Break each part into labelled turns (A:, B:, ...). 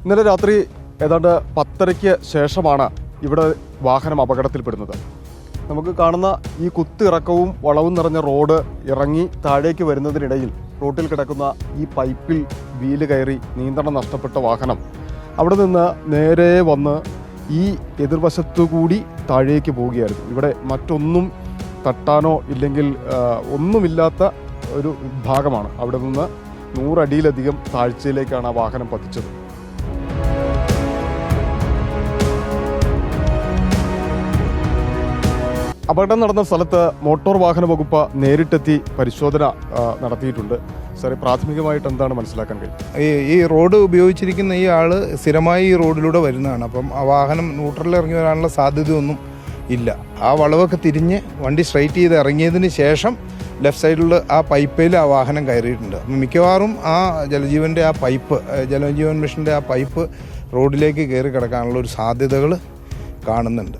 A: ഇന്നലെ രാത്രി ഏതാണ്ട് 10:30-ക്ക് ശേഷമാണ് ഇവിടെ വാഹനം അപകടത്തിൽപ്പെടുന്നത്. നമുക്ക് കാണുന്ന ഈ കുത്തിറക്കവും വളവും നിറഞ്ഞ റോഡ് ഇറങ്ങി താഴേക്ക് വരുന്നതിനിടയിൽ റോട്ടിൽ കിടക്കുന്ന ഈ പൈപ്പിൽ വീല് കയറി നിയന്ത്രണം നഷ്ടപ്പെട്ട വാഹനം അവിടെ നിന്ന് നേരെ വന്ന് ഈ എതിർവശത്തുകൂടി താഴേക്ക് പോവുകയായിരുന്നു. ഇവിടെ മറ്റൊന്നും തട്ടാനോ ഇല്ലെങ്കിൽ ഒന്നുമില്ലാത്ത ഒരു ഭാഗമാണ്. അവിടെ നിന്ന് 100 അടിയിലധികം താഴ്ചയിലേക്കാണ് ആ വാഹനം പതിച്ചത്. അപകടം നടന്ന സ്ഥലത്ത് മോട്ടോർ വാഹന വകുപ്പ് നേരിട്ടെത്തി പരിശോധന നടത്തിയിട്ടുണ്ട്. സാറേ, പ്രാഥമികമായിട്ട് എന്താണ് മനസ്സിലാക്കാൻ കഴിയും?
B: ഈ റോഡ് ഉപയോഗിച്ചിരിക്കുന്ന ഈ ആള് സ്ഥിരമായി ഈ റോഡിലൂടെ വരുന്നതാണ്. അപ്പം ആ വാഹനം ന്യൂട്രലിൽ ഇറങ്ങി വരാനുള്ള സാധ്യതയൊന്നും ഇല്ല. ആ വളവൊക്കെ തിരിഞ്ഞ് വണ്ടി സ്ട്രൈറ്റ് ചെയ്ത് ഇറങ്ങിയതിന് ശേഷം ലെഫ്റ്റ് സൈഡിൽ ആ പൈപ്പിൽ ആ വാഹനം കയറിയിട്ടുണ്ട്. അപ്പം മിക്കവാറും ആ ജലജീവൻ്റെ ആ പൈപ്പ്, ജലജീവൻ മിഷൻ്റെ ആ പൈപ്പ് റോഡിലേക്ക് കയറി കിടക്കാനുള്ള ഒരു സാധ്യതകൾ കാണുന്നുണ്ട്.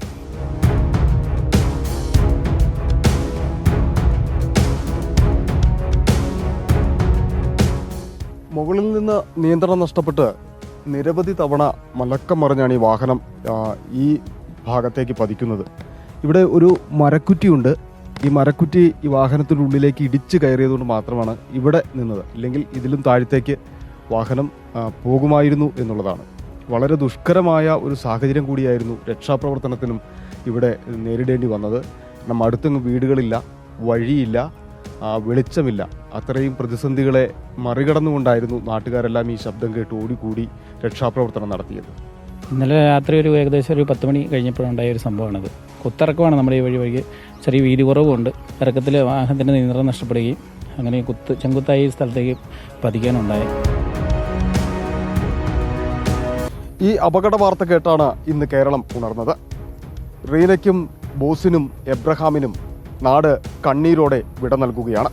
A: മുകളിൽ നിന്ന് നിയന്ത്രണം നഷ്ടപ്പെട്ട് നിരവധി തവണ മലക്കം മറിഞ്ഞാണ് ഈ വാഹനം ഈ ഭാഗത്തേക്ക് പതിക്കുന്നത്. ഇവിടെ ഒരു മരക്കുറ്റിയുണ്ട്. ഈ മരക്കുറ്റി ഈ വാഹനത്തിനുള്ളിലേക്ക് ഇടിച്ച് കയറിയതുകൊണ്ട് മാത്രമാണ് ഇവിടെ നിന്നത്. ഇല്ലെങ്കിൽ ഇതിലും താഴത്തേക്ക് വാഹനം പോകുമായിരുന്നു എന്നുള്ളതാണ്. വളരെ ദുഷ്കരമായ ഒരു സാഹചര്യം കൂടിയായിരുന്നു രക്ഷാപ്രവർത്തനത്തിനും ഇവിടെ നേരിടേണ്ടി വന്നത്. അടുത്തെങ്ങും വീടുകളില്ല, വഴിയില്ല, വെളിച്ചമില്ല. അത്രയും പ്രതിസന്ധികളെ മറികടന്നുകൊണ്ടായിരുന്നു നാട്ടുകാരെല്ലാം ഈ ശബ്ദം കേട്ട് ഓടിക്കൂടി രക്ഷാപ്രവർത്തനം നടത്തിയത്.
C: ഇന്നലെ രാത്രി ഏകദേശം ഒരു 10 മണി കഴിഞ്ഞപ്പോഴുണ്ടായ ഒരു സംഭവമാണിത്. കുത്തിറക്കമാണ് നമ്മുടെ ഈ വഴിക്ക്. ചെറിയ വീതി കുറവുണ്ട്. ഇറക്കത്തിൽ വാഹനത്തിൻ്റെ നിയന്ത്രണം നഷ്ടപ്പെടുകയും അങ്ങനെ ചെങ്കുത്തായി ഈ സ്ഥലത്തേക്ക് പതിക്കാനുണ്ടായത്.
A: ഈ അപകട വാർത്ത കേട്ടാണ് ഇന്ന് കേരളം ഉണർന്നത്. റീനയ്ക്കും ബോസിനും എബ്രഹാമിനും നാട് കണ്ണീരോടെ വിട നൽകുകയാണ്.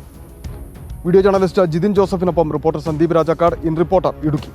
A: വീഡിയോ ജേർണലിസ്റ്റ് ജിതിൻ ജോസഫിനൊപ്പം reporter Sandeep Rajakkad, in reporter, Idukki.